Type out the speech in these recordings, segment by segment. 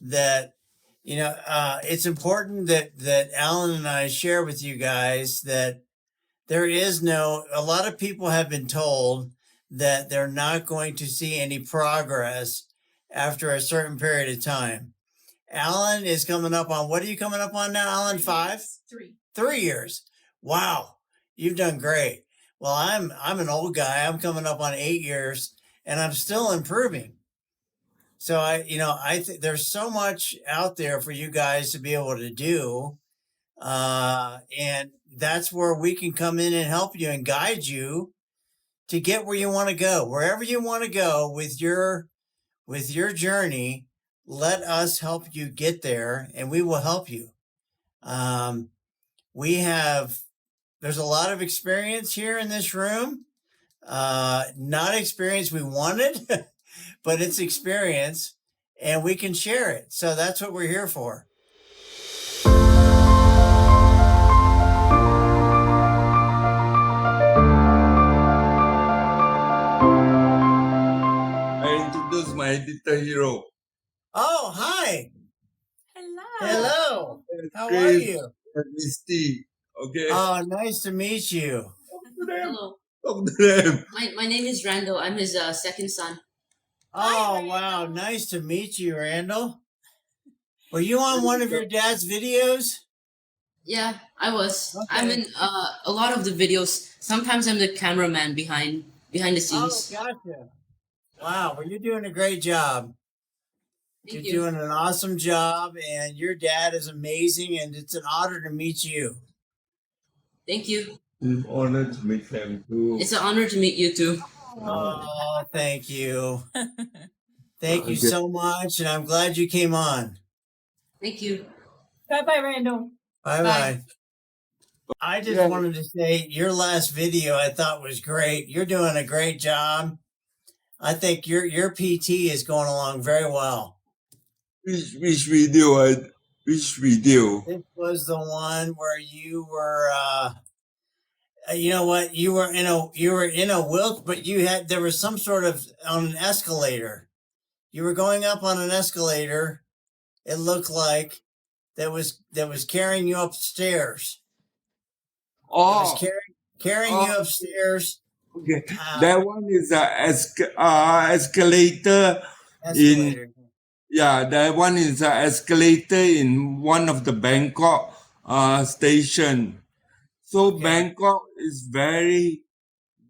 that it's important that Alan and I share with you guys that a lot of people have been told that they're not going to see any progress after a certain period of time. Alan is coming up on, what are you coming up on now, Alan? 5? 3 years. Wow. You've done great. Well, I'm an old guy. I'm coming up on 8 years and I'm still improving. So I think there's so much out there for you guys to be able to do. And that's where we can come in and help you and guide you to get where you want to go. Wherever you want to go with your journey, let us help you get there and we will help you. There's a lot of experience here in this room. Not experience we wanted, but it's experience and we can share it. So that's what we're here for. I introduce my little hero. Oh, hi. Hello. How Chris are you? Misty. Okay. Oh, nice to meet you. Hello. Talk to them. My name is Randall. I'm his second son. Oh, wow. Nice to meet you, Randall. Were you on one of your dad's videos? Yeah, I was. Okay. I'm in a lot of the videos. Sometimes I'm the cameraman behind the scenes. Oh, gotcha. Wow. Well, you're doing a great job. Thank You're you. doing an awesome job, and your dad is amazing, and it's an honor to meet you. Thank you. It's an honor to meet them too. It's an honor to meet you too. Oh, thank you. Thank you Okay. so much, and I'm glad you came on. Thank you. Bye-bye, Randall. Bye-bye. I just wanted to say your last video I thought was great. You're doing a great job. I think your PT is going along very well. Which video? Which video? This was the one where you were you know what? You were in a wheel, but there was some sort of on an escalator. You were going up on an escalator. It looked like that was carrying you upstairs. Oh, It was carrying you upstairs. okay. That one is escalator. Escalator. Yeah, that one is an escalator in one of the Bangkok station. So Okay. Bangkok is very,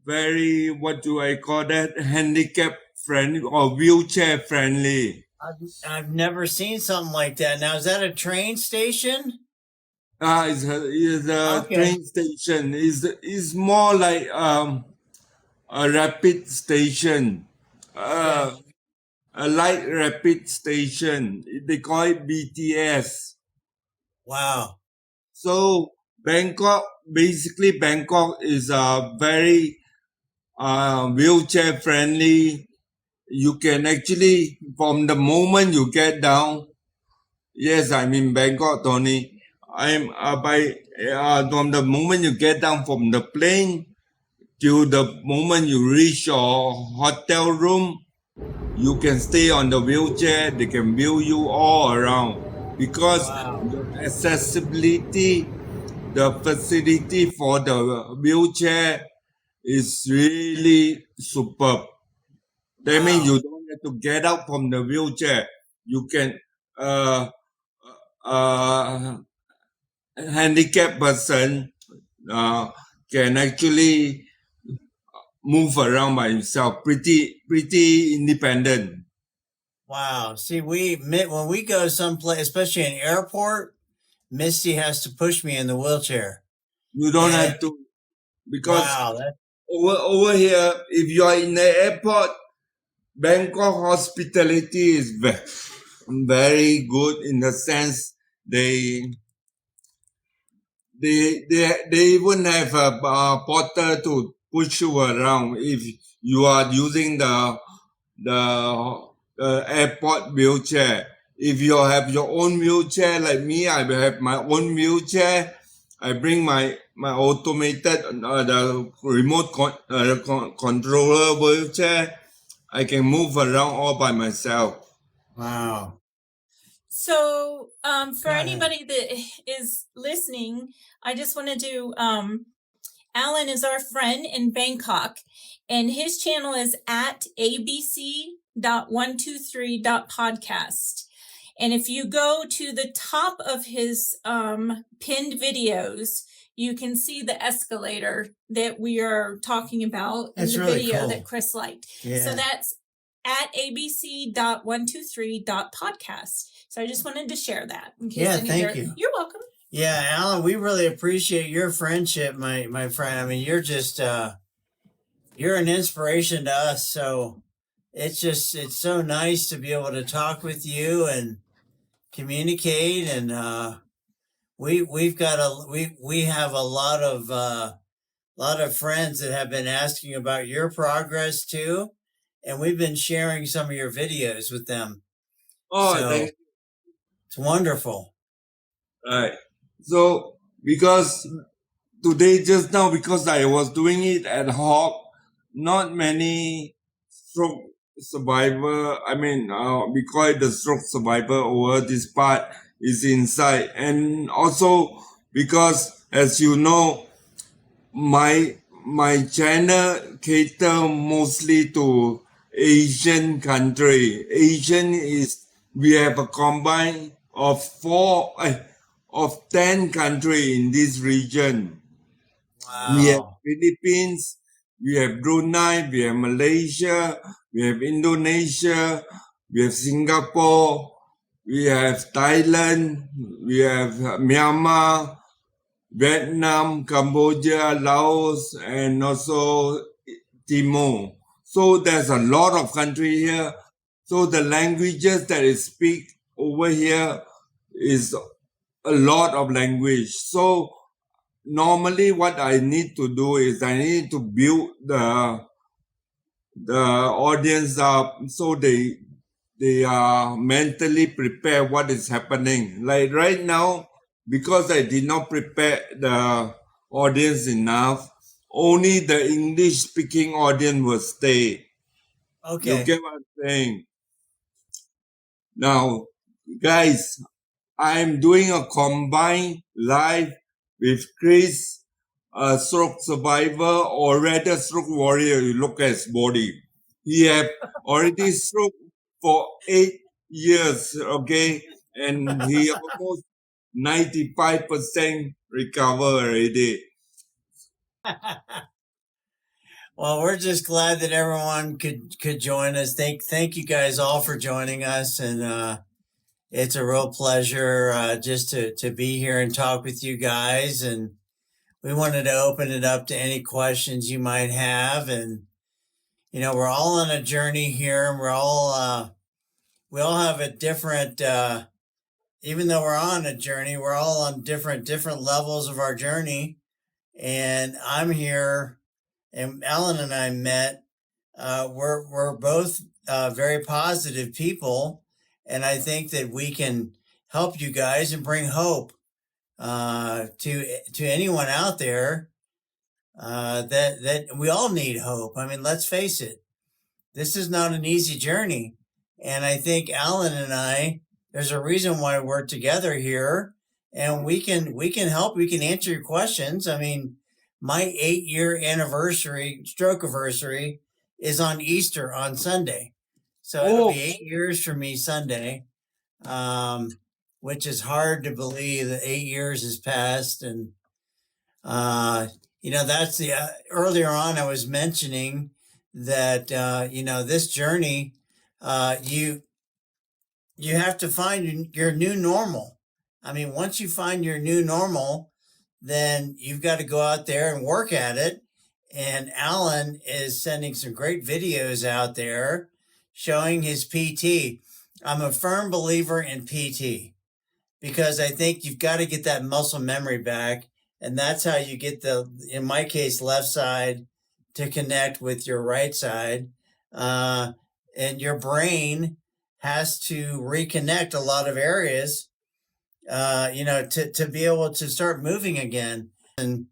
very, what do I call that? Handicap friendly or wheelchair friendly. I've never seen something like that. Now, is that a train station? It's a Okay. train station. Is more like a rapid station. Okay. A light rapid station. They call it BTS. Wow. So Bangkok is very wheelchair friendly. You can actually, from the moment you get down, yes, I'm in Bangkok, Tony. I'm from the moment you get down from the plane till the moment you reach your hotel room, you can stay on the wheelchair. They can wheel you all around because the accessibility, the facility for the wheelchair is really superb. That means you don't have to get out from the wheelchair. You can handicapped person can actually move around by himself, pretty independent. Wow. See, when we go someplace, especially an airport, Misty has to push me in the wheelchair. You don't Yeah. have to, because Wow. over here, if you are in the airport, Bangkok hospitality is very good in the sense they even have a porter to push you around if you are using the airport wheelchair. If you have your own wheelchair like me, I have my own wheelchair. I bring my automated the remote controller wheelchair. I can move around all by myself. Wow. So, for Go ahead. anybody that is listening, I just wanted to, Alan is our friend in Bangkok, and his channel is at abc123.podcast. And if you go to the top of his pinned videos, you can see the escalator that we are talking about That's in the really video cool. that Chris liked. Yeah. So that's at abc123.podcast. So I just wanted to share that. In case Yeah, any thank of you. You're welcome. Yeah, Alan, we really appreciate your friendship, my friend. I mean, you're just you're an inspiration to us. So it's so nice to be able to talk with you and communicate. And we have a lot of friends that have been asking about your progress too, and we've been sharing some of your videos with them. Oh, So thank it's wonderful. Right. So because today just now, because I was doing it ad hoc, not many stroke survivor, we call it the stroke survivor over this part is inside. And also because, as you know, my channel cater mostly to Asian country. Asian is, we have a combine of 10 country in this region. We have Wow. Philippines, we have Brunei, we have Malaysia, we have Indonesia, we have Singapore, we have Thailand, we have Myanmar, Vietnam, Cambodia, Laos, and also Timor. So there's a lot of country here. So the languages that is speak over here is a lot of language. So normally what I need to do is I need to build the audience up so they are mentally prepared what is happening. Like right now, because I did not prepare the audience enough, only the English speaking audience will stay. Okay. You get what I'm saying? Now, guys, I'm doing a combined live with Chris, a stroke survivor, or rather stroke warrior. You look at his body. He have already stroke for 8 years, okay? And he almost 95% recover already. Well, we're just glad that everyone could join us. Thank you guys all for joining us, and it's a real pleasure just to be here and talk with you guys. And we wanted to open it up to any questions you might have. And we're all on a journey here, and we all have a different. Even though we're on a journey, we're all on different levels of our journey. And I'm here, and Alan and I met. We're both very positive people, and I think that we can help you guys and bring hope to anyone out there. That we all need hope. I mean, let's face it, this is not an easy journey, and I think Alan and I, there's a reason why we're together here, and we can help. We can answer your questions. I mean, my 8-year anniversary, stroke anniversary, is on Easter on Sunday, so it'll be 8 years for me Sunday, which is hard to believe that 8 years has passed. And that's the earlier on I was mentioning that this journey, you have to find your new normal. I mean, once you find your new normal, then you've got to go out there and work at it. And Alan is sending some great videos out there showing his PT. I'm a firm believer in PT because I think you've got to get that muscle memory back. And that's how you get in my case, left side to connect with your right side. And your brain has to reconnect a lot of areas, to be able to start moving again. And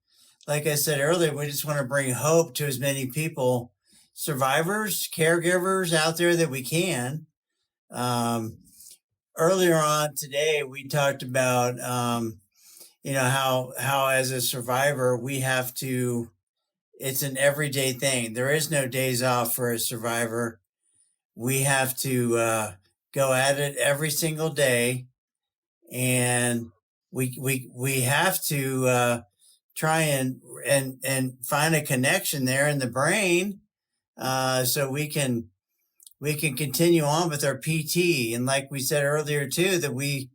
like I said earlier, we just want to bring hope to as many people, survivors, caregivers out there that we can. earlier on today, we talked about, how as a survivor, we have to, it's an everyday thing. There is no days off for a survivor. We have to go at it every single day. And we have to try and find a connection there in the brain, so we can continue on with our PT. And like we said earlier too, that we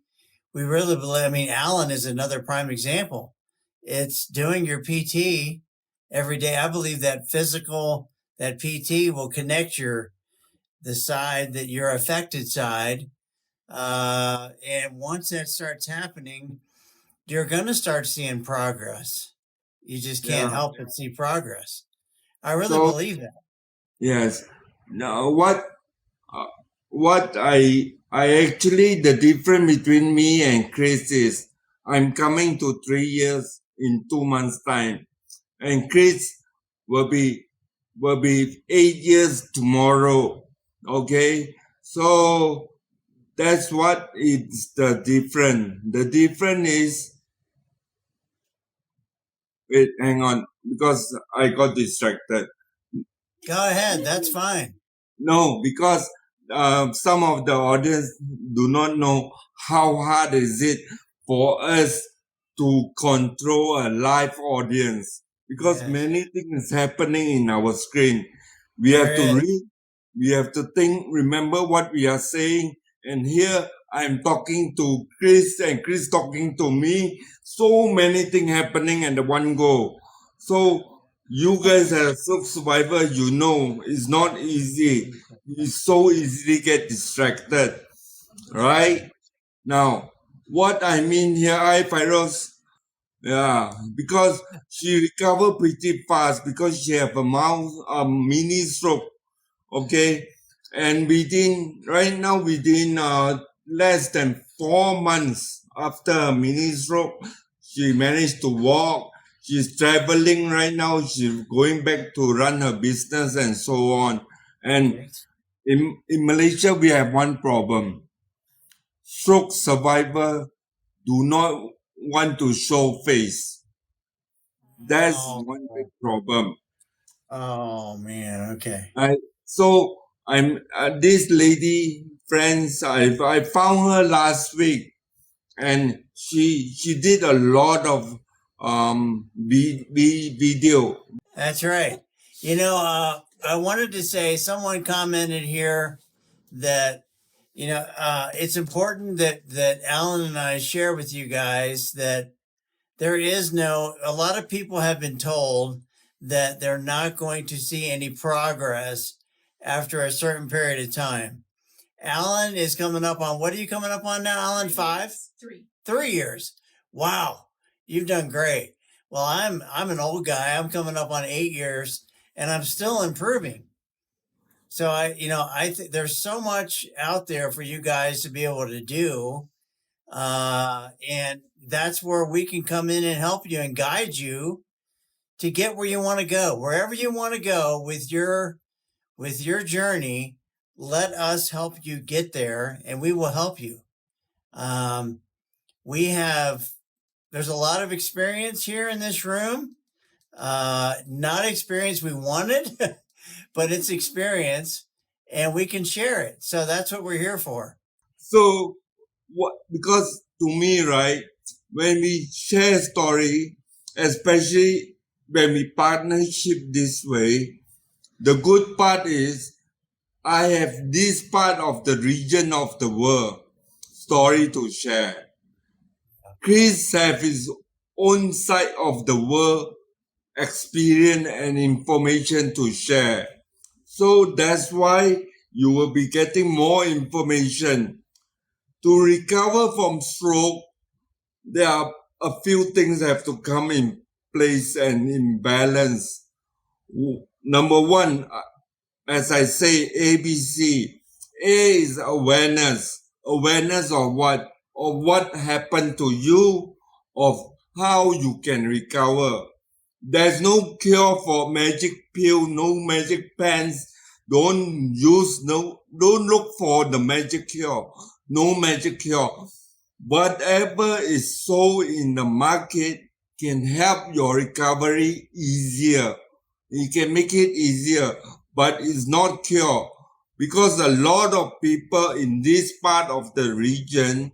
really believe. I mean, Alan is another prime example. It's doing your PT every day. I believe that that PT will connect the side that your affected side. And once that starts happening, you're going to start seeing progress. You just can't Yeah. help but see progress. I really So believe that. yes. Now what I actually, the difference between me and Chris is I'm coming to 3 years in 2 months time, and Chris will be 8 years tomorrow. Okay, so that's what is the difference. The difference is, wait, hang on, because I got distracted. Go ahead. That's fine. No, because some of the audience do not know how hard is it for us to control a live audience, because Yes. many things happening in our screen. We have There to is. read, we have to think, remember what we are saying. And here I'm talking to Chris and Chris talking to me. So many things happening at the one go. So you guys as a survivor, you know, it's not easy. You so easily get distracted, right? Now, what I mean here, Firos, yeah, because she recovered pretty fast because she have a mini stroke, okay? And within less than 4 months after a mini stroke, she managed to walk. She's traveling right now. She's going back to run her business and so on. And in Malaysia, we have one problem. Stroke survivor do not want to show face. That's one big problem. Oh man. Okay. So I'm this lady friends. I found her last week, and she did a lot of video. That's right. I wanted to say, someone commented here that, it's important that Alan and I share with you guys that a lot of people have been told that they're not going to see any progress after a certain period of time. Alan is coming up on, what are you coming up on now, Alan? 5? 3 years. Wow. You've done great. Well, I'm an old guy. I'm coming up on 8 years and I'm still improving. So I think there's so much out there for you guys to be able to do. And that's where we can come in and help you and guide you to get where you want to go. Wherever you want to go with your journey, let us help you get there, and we will help you. There's a lot of experience here in this room. Not experience we wanted, but it's experience, and we can share it. So that's what we're here for. So because to me, right, when we share story, especially when we partnership this way, the good part is I have this part of the region of the world story to share. Chris have his own side of the world experience and information to share. So that's why you will be getting more information. To recover from stroke, there are a few things that have to come in place and in balance. Number one, as I say, ABC. A is awareness. Awareness of what? Of what happened to you, of how you can recover. There's no cure for magic pill, no magic pens. Don't look for the magic cure. no magic cure. Whatever is sold in the market can help your recovery easier. It can make it easier, but it's not cure. Because a lot of people in this part of the region,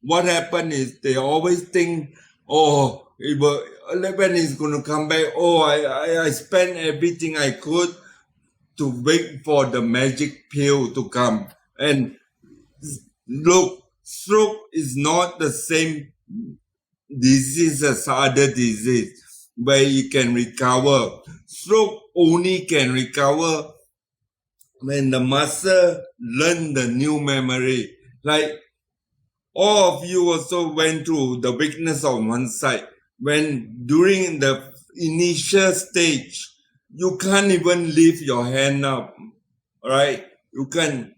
what happened is they always think, oh, when is going to come back? Oh, I spent everything I could to wait for the magic pill to come. And look, stroke is not the same disease as other disease where you can recover. Stroke only can recover when the muscle learn the new memory. Like all of you also went through the weakness on one side. When during the initial stage, you can't even lift your hand up, right? You can.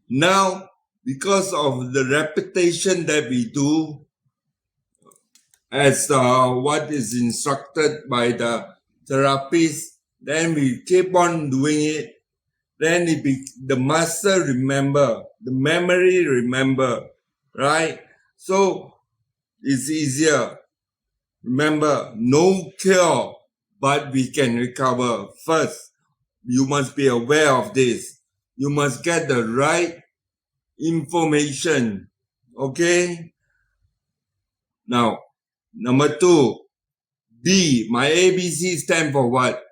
Now, because of the repetition that we do, as what is instructed by the therapist, then we keep on doing it. Then the muscle remember, the memory remember, right? So it's easier. Remember, no cure, but we can recover. First, you must be aware of this. You must get the right information. Okay? Now, number 2, B. My ABC stand for what?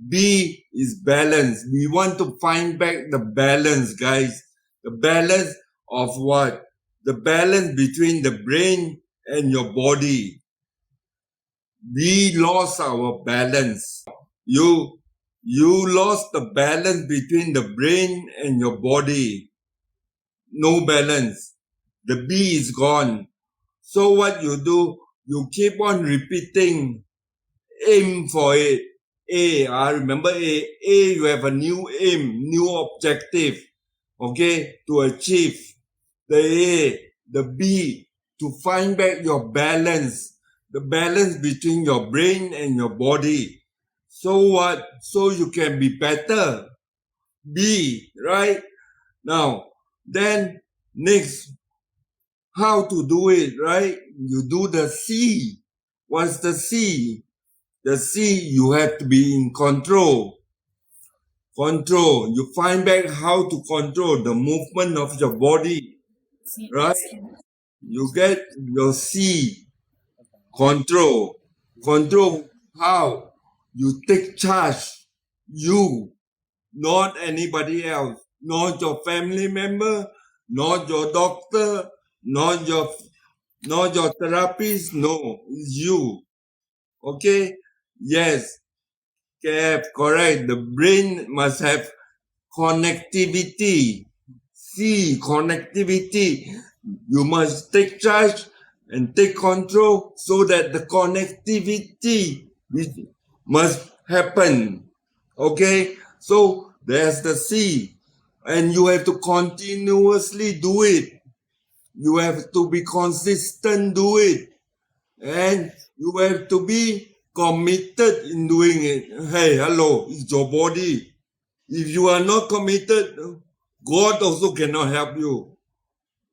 B is balance. We want to find back the balance, guys. The balance of what? The balance between the brain and your body. We lost our balance. You lost the balance between the brain and your body. No balance. The B is gone. So what you do, you keep on repeating, aim for it. I remember A, you have a new aim, new objective, okay, to achieve. The A, the B, to find back your balance, the balance between your brain and your body. So what? So you can be better. B, right? Now, then next, how to do it, right? You do the C. What's the C? The C, you have to be in control. Control. You find back how to control the movement of your body, right? You get your C. Control. Control how? You take charge. You, not anybody else. Not your family member, not your doctor, not your therapist. No, it's you. Okay? Yes. Correct. The brain must have connectivity. C, connectivity. You must take charge and take control so that the connectivity must happen. Okay? So there's the C. And you have to continuously do it. You have to be consistent, do it. And you have to be committed in doing it. Hey, hello, it's your body. If you are not committed, God also cannot help you.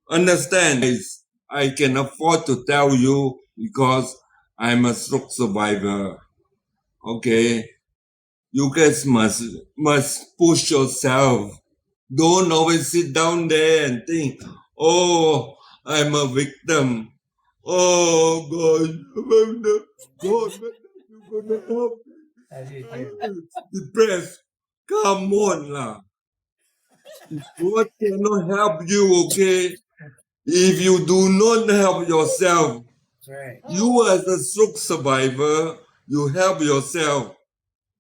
Understand? I can afford to tell you because I'm a stroke survivor. Okay? You guys must push yourself. Don't always sit down there and think, oh, I'm a victim. Oh, God, God, you're gonna help me. Depressed. Come on, lah. God cannot help you, okay? If you do not help yourself, Right. you as a stroke survivor, you help yourself.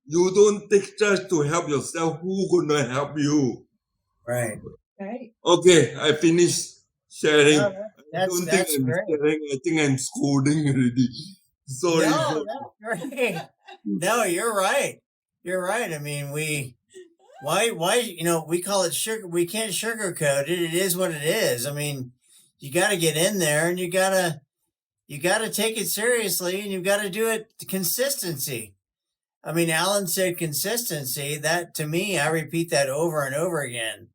You don't take charge to help yourself. Who gonna help you? Right. Okay, I finished sharing. No, I don't think that's I'm great. sharing. I think I'm scolding already. Sorry. No, great. No, you're right. You're right. I mean, why, we call it sugar. We can't sugarcoat it. It is what it is. I mean, you got to get in there and you got to take it seriously and you've got to do it consistency. I mean, Alan said consistency. That to me, I repeat that over and over again.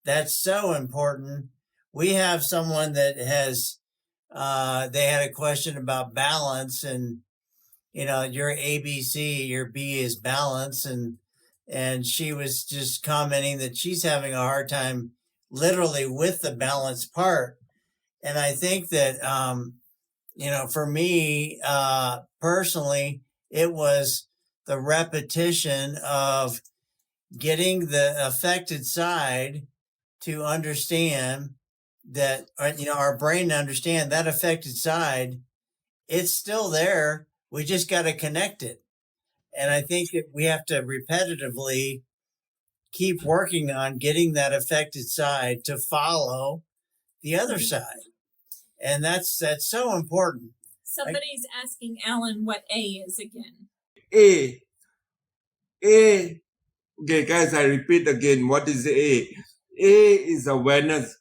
That's so important. we have someone that has, they had a question about balance, and your ABC, your B is balance, and she was just commenting that she's having a hard time literally with the balance part. And I think that for me personally, it was the repetition of getting the affected side to understand that, our brain to understand that affected side, it's still there. We just got to connect it. And I think that we have to repetitively keep working on getting that affected side to follow the other side. And that's so important. Somebody's asking Alan what A is again. A. Okay, guys, I repeat again. What is A? A is awareness.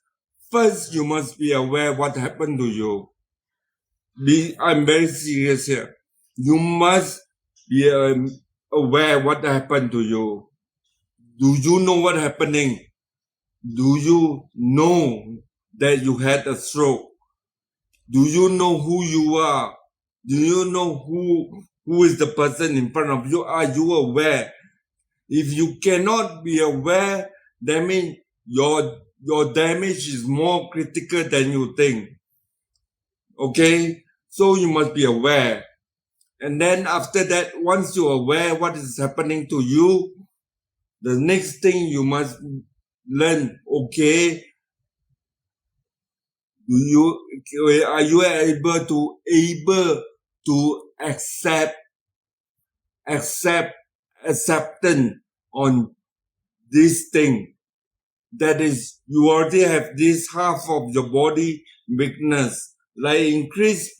First, you must be aware what happened to you. I'm very serious here. You must be aware what happened to you. Do you know what happening? Do you know that you had a stroke? Do you know who you are? Do you know who is the person in front of you? Are you aware? If you cannot be aware, that means your damage is more critical than you think. Okay? So you must be aware. And then after that, once you're aware what is happening to you, the next thing you must learn, okay, are you able to acceptance on this thing? That is, you already have this half of your body weakness, like increased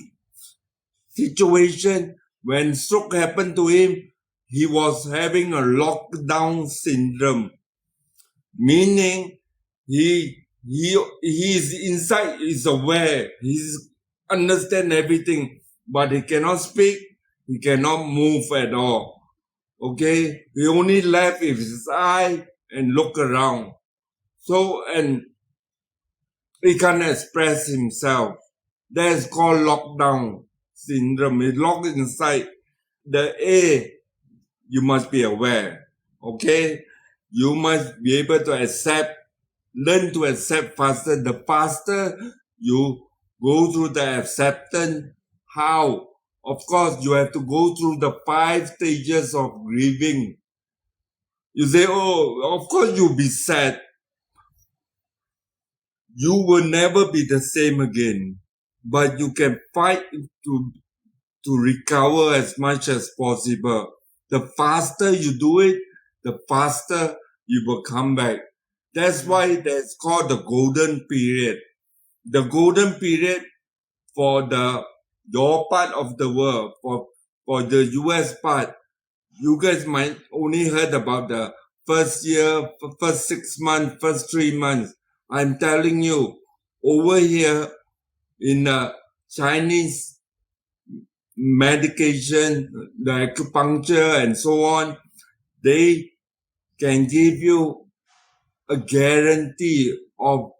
situation. When stroke happened to him, he was having a lockdown syndrome, meaning he is inside, is aware, he's understand everything, but he cannot speak, he cannot move at all. Okay, he only left with his eye and look around. So, and he can't express himself. That is called lockdown syndrome. It's locked inside. The A, you must be aware. Okay? You must be able to accept, learn to accept faster. The faster you go through the acceptance, how? Of course, you have to go through the 5 stages of grieving. You say, oh, of course you'll be sad. You will never be the same again. But you can fight to recover as much as possible. The faster you do it, the faster you will come back. That's why that's called the golden period. The golden period for your part of the world, for the US part, you guys might only heard about the first year, first 6 months, first 3 months. I'm telling you, over here in Chinese medication, the acupuncture and so on, they can give you a guarantee of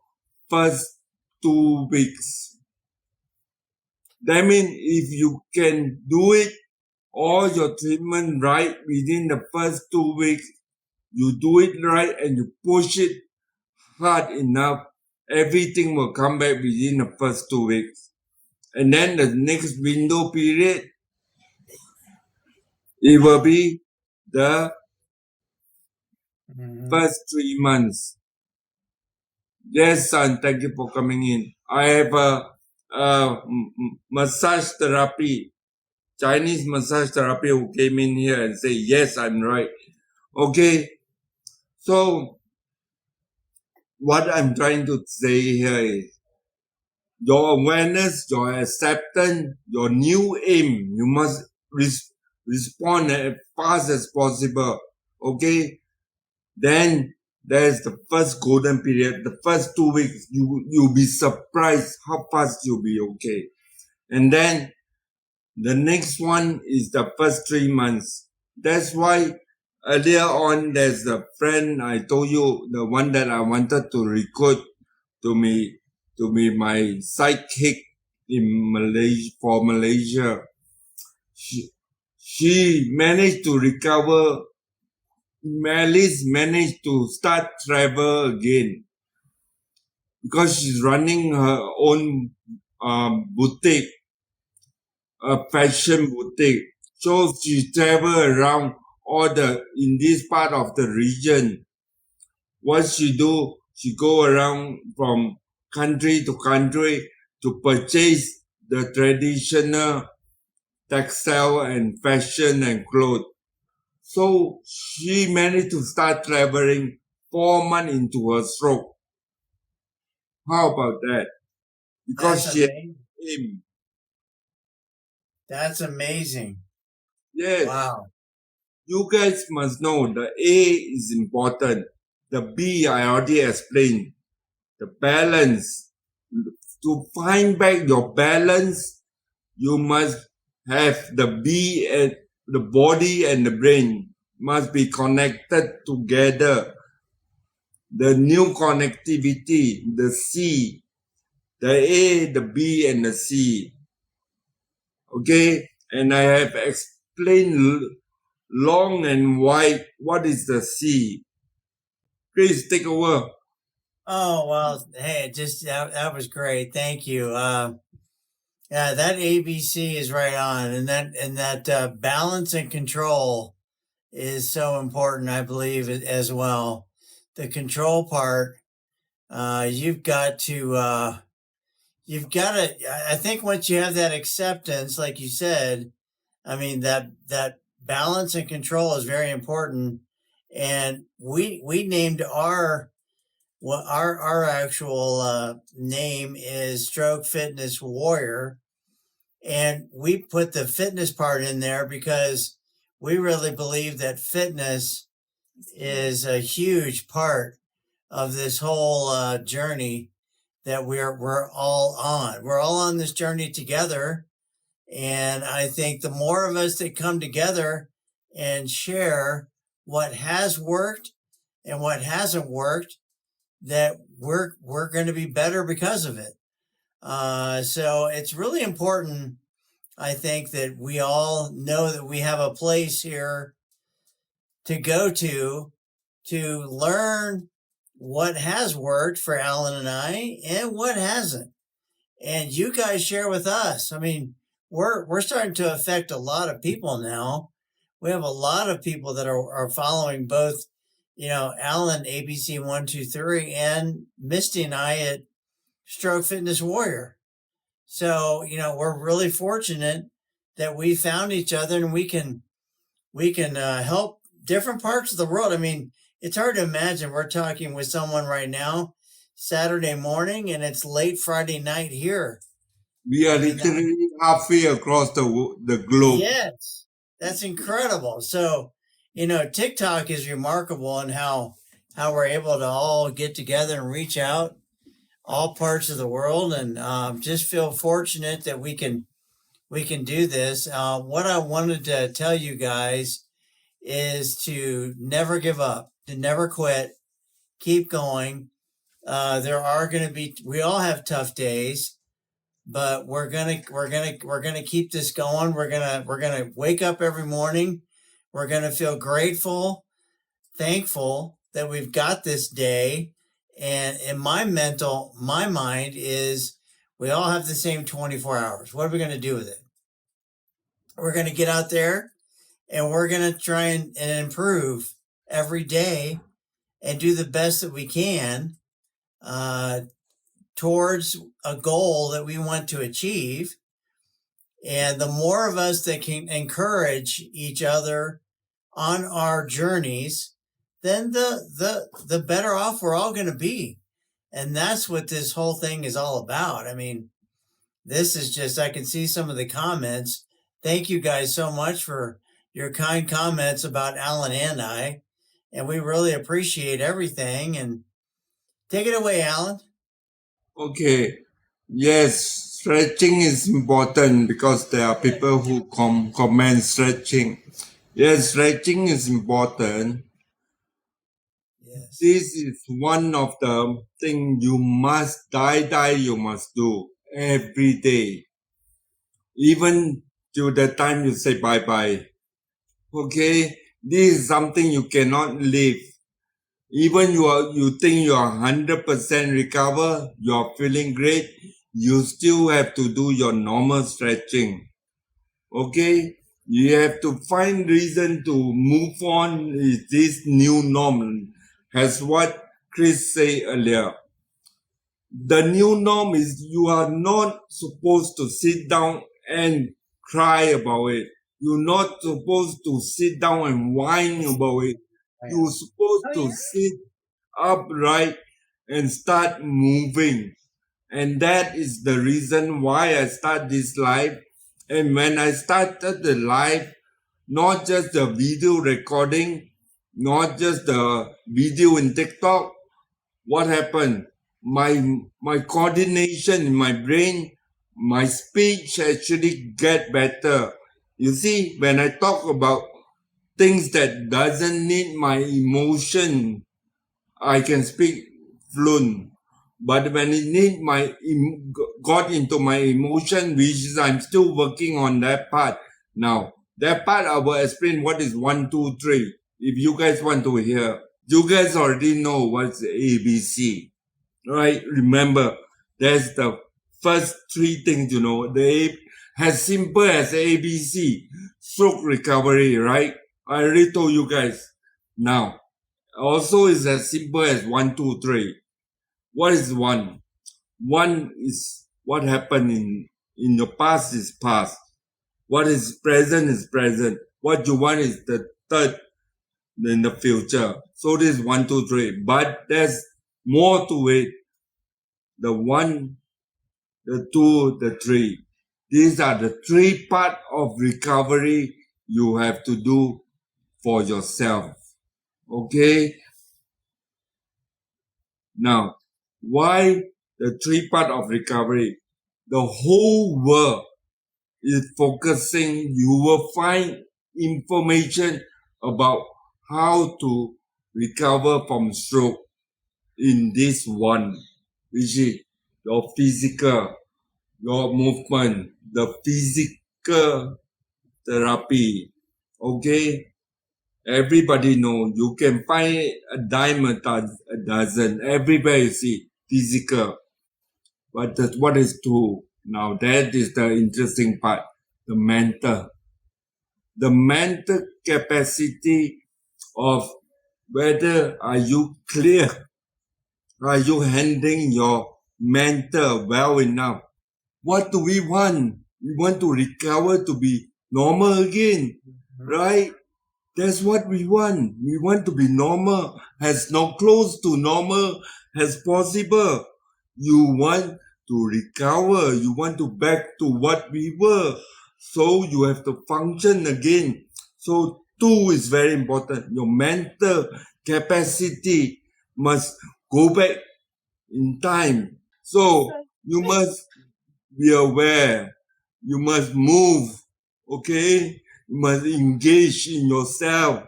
first 2 weeks. That means if you can do it, all your treatment right within the first 2 weeks, you do it right and you push it hard enough, everything will come back within the first 2 weeks. And then the next window period, it will be the first 3 months. Yes, son, thank you for coming in. I have a massage therapy, Chinese massage therapy who came in here and say, yes, I'm right. Okay, so what I'm trying to say here is, your awareness, your acceptance, your new aim, you must respond as fast as possible. Okay? Then there's the first golden period. The first 2 weeks, you'll be surprised how fast you'll be okay. And then the next one is the first 3 months. That's why earlier on, there's the friend I told you, the one that I wanted to recruit to me. to be my sidekick in Malaysia for Malaysia. She managed to recover. Alice managed to start travel again because she's running her own boutique, a fashion boutique. So she travel around in this part of the region. What she do, she go around from country to country to purchase the traditional textile and fashion and clothes. So she managed to start traveling 4 months into her stroke. How about that? Because That's she had amazing. aim. That's amazing. Yes. Wow. You guys must know the A is important. The B I already explained. The balance. To find back your balance, you must have the B and the body and the brain must be connected together. The new connectivity, the C, the A, the B, and the C. Okay, and I have explained long and wide what is the C. Please take over. Oh, well, hey, just that was great. Thank you. Yeah, that ABC is right on, and that balance and control is so important, I believe, as well. The control part, you've got to, I think once you have that acceptance, like you said, I mean, that balance and control is very important. And we named our actual name is Stroke Fitness Warrior, and we put the fitness part in there because we really believe that fitness is a huge part of this whole journey that we're all on. We're all on this journey together, and I think the more of us that come together and share what has worked and what hasn't worked, that we're going to be better because of it. So it's really important, I think, that we all know that we have a place here to go to learn what has worked for Alan and I and what hasn't. And you guys share with us. I mean, we're starting to affect a lot of people now. We have a lot of people that are following both, Alan ABC123 and Misty and I at Stroke Fitness Warrior. So, we're really fortunate that we found each other and we can help different parts of the world. I mean, it's hard to imagine we're talking with someone right now Saturday morning and it's late Friday night here. We are literally halfway across the globe. Yes, that's incredible. So, TikTok is remarkable in how we're able to all get together and reach out all parts of the world, and just feel fortunate that we can do this. What I wanted to tell you guys is to never give up, to never quit, keep going. There are going to be, we all have tough days, but we're gonna keep this going. We're gonna wake up every morning. We're gonna feel grateful, thankful that we've got this day. And in my mind is we all have the same 24 hours. What are we going to do with it? We're going to get out there and we're going to try and improve every day and do the best that we can towards a goal that we want to achieve. And the more of us that can encourage each other on our journeys, then the better off we're all going to be. And that's what this whole thing is all about. I mean, this is just, I can see some of the comments. Thank you guys so much for your kind comments about Alan and I. And we really appreciate everything. And take it away, Alan. Okay. Yes, stretching is important because there are people who comment stretching. Yes, stretching is important. Yes. This is one of the things you must you must do every day. Even till the time you say bye-bye. Okay? This is something you cannot live. Even you think you are 100% recover, you are feeling great, you still have to do your normal stretching. Okay? You have to find reason to move on is this new norm, as what Chris said earlier. The new norm is you are not supposed to sit down and cry about it. You're not supposed to sit down and whine about it. You're supposed to sit upright and start moving. And that is the reason why I start this live. And when I started the live, not just the video recording, not just the video in TikTok, what happened? My coordination in my brain, my speech actually get better. You see, when I talk about things that doesn't need my emotion, I can speak fluent. But when it need got into my emotion, which is I'm still working on that part. Now, that part I will explain what is 1, 2, 3. If you guys want to hear, you guys already know what's ABC, right? Remember, that's the first 3 things, as simple as ABC, stroke recovery, right? I already told you guys. Now, also is as simple as 1, 2, 3. What is 1? 1 is what happened in the past is past. What is present. What you want is the third in the future. So this is 1, 2, 3. But there's more to it. The 1, the 2, the 3. These are the 3 part of recovery you have to do for yourself. Okay? Now, why the 3 part of recovery? The whole world is focusing, you will find information about how to recover from stroke in this one, which is your physical, your movement, the physical therapy. Okay? Everybody know you can find a dime a dozen everywhere you see physical. But what is true? Now that is the interesting part. The mental capacity of whether are you clear, are you handling your mental well enough? What do we want? We want to recover to be normal again, right? That's what we want. We want to be normal, as close to normal as possible. You want to recover. You want to back to what we were. So you have to function again. So 2 is very important. Your mental capacity must go back in time. So you must be aware. You must move. Okay? You must engage in yourself.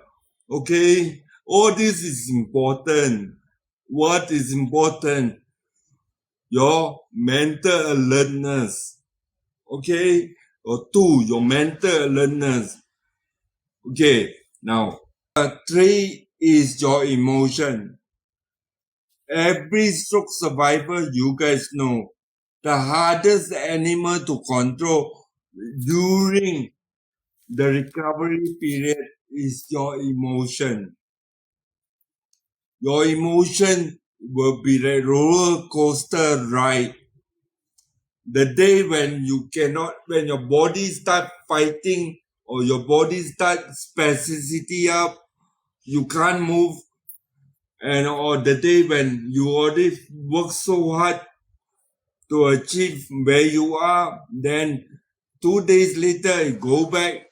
Okay? All this is important. What is important? Your mental alertness. Okay? Or 2, your mental alertness. Okay. Now, 3 is your emotion. Every stroke survivor, you guys know, the hardest animal to control during the recovery period is your emotion. Your emotion will be a roller coaster ride. The day when when your body start fighting or your body start spasticity up, you can't move, or the day when you already work so hard to achieve where you are, then 2 days later you go back,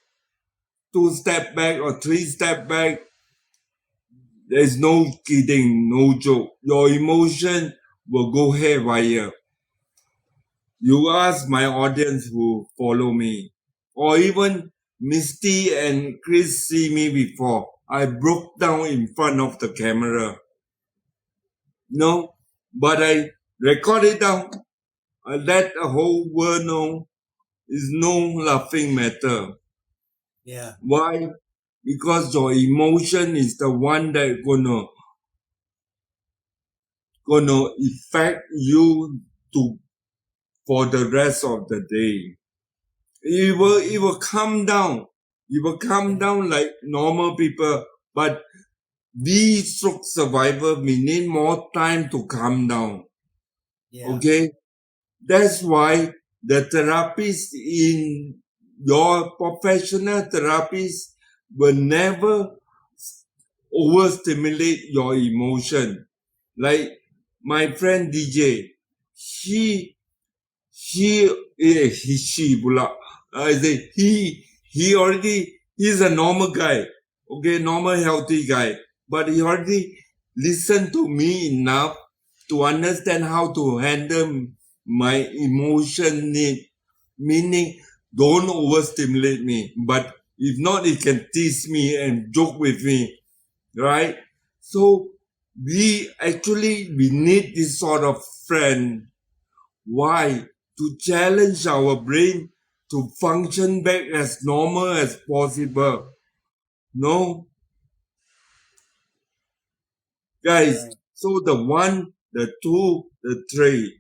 2 step back or 3 step back. There's no kidding, no joke. Your emotion will go haywire. You ask my audience who follow me, or even Misty and Chris see me before. I broke down in front of the camera. No, but I record it down. I let the whole world know is no laughing matter. Yeah. Why? Because your emotion is the one that gonna affect you to for the rest of the day. It will come down. It will come down like normal people, but we stroke survivor, we need more time to calm down. Yeah. Okay? That's why the therapist in your professional therapist will never overstimulate your emotion. Like my friend DJ, she she pula. I say he already he's a normal guy, okay, normal healthy guy, but he already listened to me enough to understand how to handle my emotion need. Meaning, don't overstimulate me, but if not, he can tease me and joke with me, right? So we need this sort of friend. Why? To challenge our brain to function back as normal as possible. No, guys. Right. So the one, the two, the three,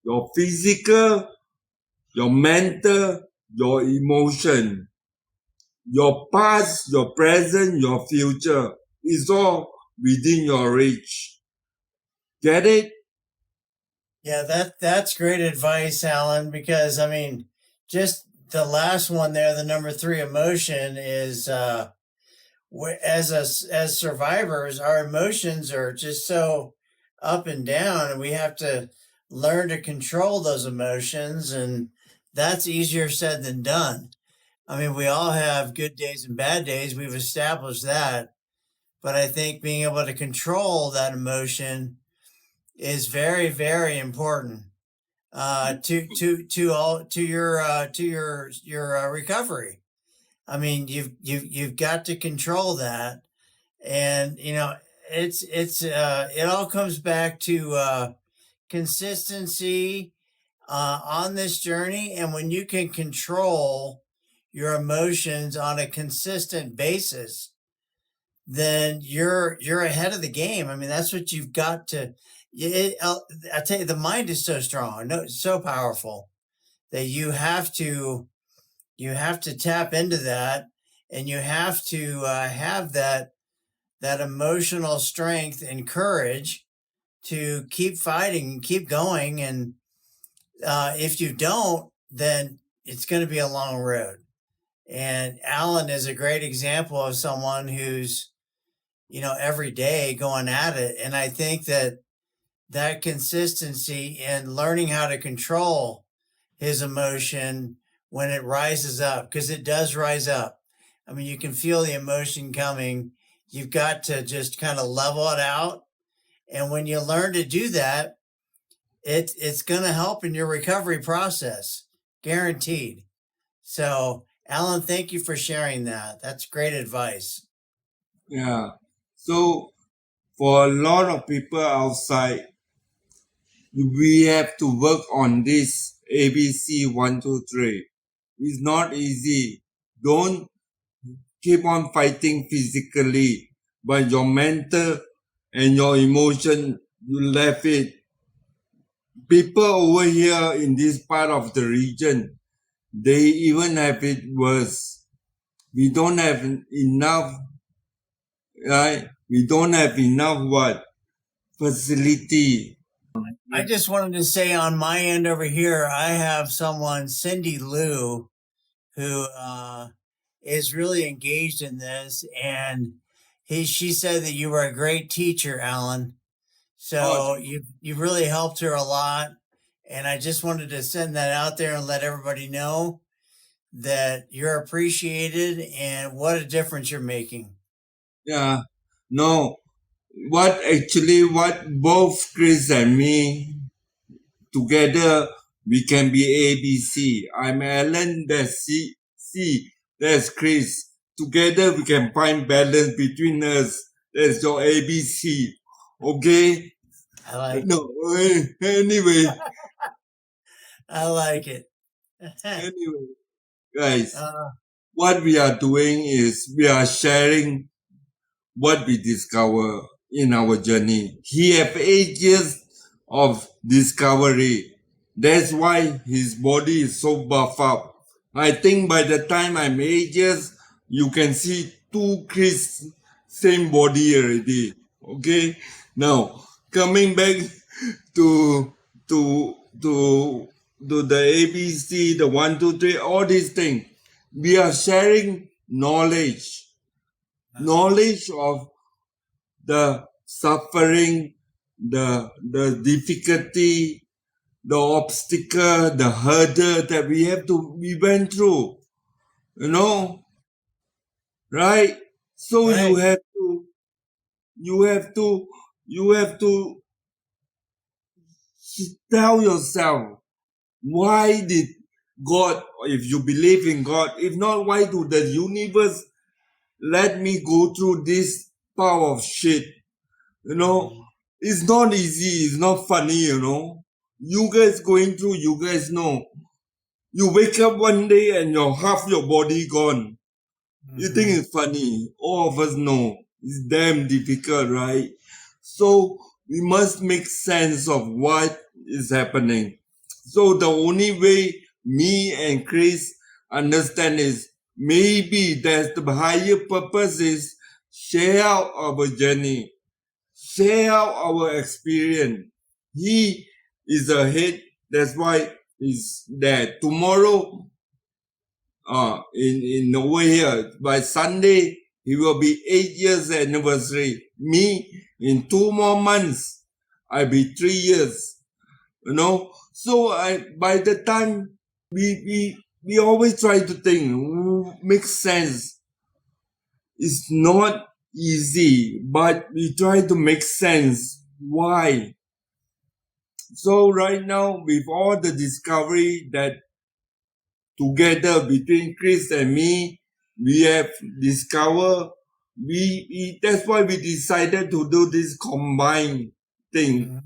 your physical, your mental, your emotion, your past, your present, your future is all within your reach. Get it? Yeah, that's great advice, Alan, because I mean, just the last one there, the number 3 emotion is as survivors, our emotions are just so up and down, and we have to learn to control those emotions, and that's easier said than done. I mean, we all have good days and bad days. We've established that, but I think being able to control that emotion is very, very important to your recovery. I mean, you've got to control that, and it all comes back to consistency on this journey, and when you can control your emotions on a consistent basis, then you're ahead of the game. I mean, that's what you've got to. I tell you, the mind is so strong, no, so powerful that you have to tap into that, and you have to have that emotional strength and courage to keep fighting and keep going. And if you don't, then it's going to be a long road. And Alan is a great example of someone who's every day going at it. And I think that consistency and learning how to control his emotion when it rises up, because it does rise up. I mean, you can feel the emotion coming. You've got to just kind of level it out. And when you learn to do that, it's going to help in your recovery process, guaranteed. So, Alan, thank you for sharing that. That's great advice. Yeah. So for a lot of people outside, we have to work on this ABC123. It's not easy. Don't keep on fighting physically, but your mental and your emotion, you left it. People over here in this part of the region, they even have it worse. We don't have enough, right? We don't have enough what? Facility. I just wanted to say on my end over here, I have someone, Cindy Lou, who is really engaged in this, and she said that you were a great teacher, Alan. So you've really helped her a lot, and I just wanted to send that out there and let everybody know that you're appreciated and what a difference you're making. Yeah. No. What both Chris and me together, we can be ABC. I'm Alan, that's C, that's Chris. Together we can find balance between us. That's your ABC. Okay? I like No, anyway, I like it. anyway, guys, uh, what we are doing is we are sharing what we discover in our journey. He have 8 years of discovery. That's why his body is so buff up. I think by the time I'm 8 years, you can see two Chris same body already. Okay. Now coming back to to to to the ABC, the 1, 2, 3, all these things. We are sharing knowledge of the suffering, the difficulty, the obstacle, the hurdle that we went through, you know, right? So right. you have to, you have to tell yourself, why did God, if you believe in God, if not, why do the universe let me go through this pile of shit? You know, it's not easy. It's not funny, you know. You guys going through, you guys know. You wake up one day and your half your body gone. You think it's funny. All of us know. It's damn difficult, right? So we must make sense of what is happening. So the only way me and Chris understand is maybe that's the higher purpose is share out our journey, share our experience. He is ahead. That's why he's there. Tomorrow, in over here, by Sunday, he will be 8 years anniversary. Me, in 2 more months, I'll be 3 years. You know, so by the time we always try to think, make sense. It's not easy, but we try to make sense. Why? So right now, with all the discovery that together between Chris and me, we have discovered, that's why we decided to do this combined thing,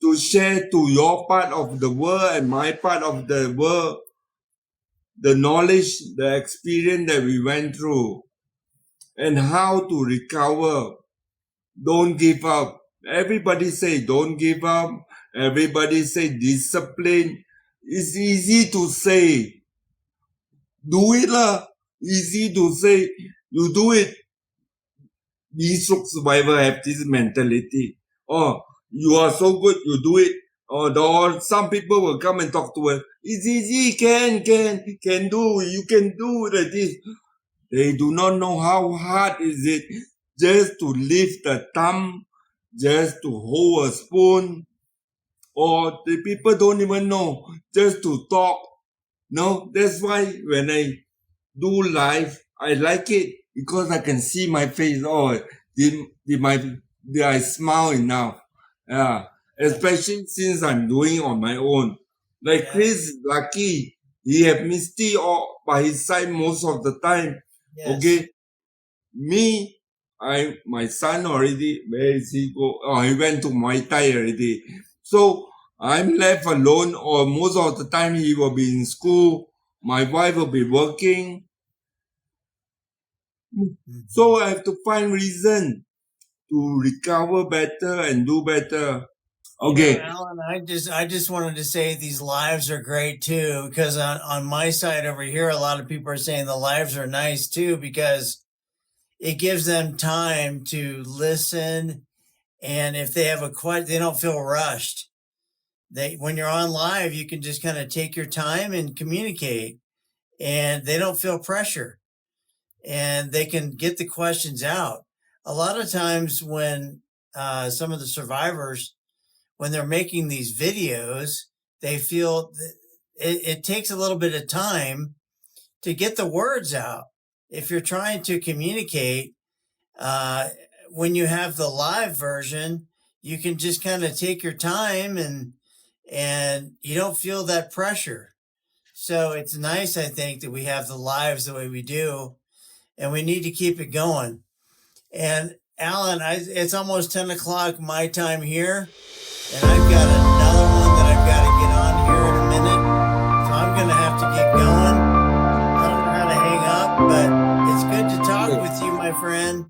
to share to your part of the world and my part of the world, the knowledge, the experience that we went through, and how to recover. Don't give up. Everybody say don't give up. Everybody say discipline. It's easy to say. Do it lah. Easy to say. You do it. We stroke survivor have this mentality. Oh, you are so good, you do it. Or some people will come and talk to us. It's easy, can do. You can do like this. They do not know how hard is it just to lift the thumb, just to hold a spoon, or the people don't even know just to talk. No, that's why when I do live, I like it because I can see my face. Oh, did I smile enough? Yeah, especially since I'm doing on my own. Like Chris is lucky, he have Misty all by his side most of the time. Yes. Okay, me, my son already, where is he go? Oh, he went to Muay Thai already. So I'm left alone, or most of the time he will be in school. My wife will be working. So I have to find reason to recover better and do better. Okay. You know, Alan, I just wanted to say these lives are great too, because on my side over here, a lot of people are saying the lives are nice too, because it gives them time to listen. And if they have a question, they don't feel rushed. When you're on live, you can just kind of take your time and communicate, and they don't feel pressure, and they can get the questions out. A lot of times when some of the survivors, when they're making these videos, they feel it takes a little bit of time to get the words out. If you're trying to communicate, when you have the live version, you can just kind of take your time, and you don't feel that pressure. So it's nice, I think, that we have the lives the way we do, and we need to keep it going. And Alan, it's almost 10 o'clock my time here. and I've got another one that I've got to get on here in a minute. So I'm going to have to get going. I don't know how to hang up, but it's good to talk with you, my friend.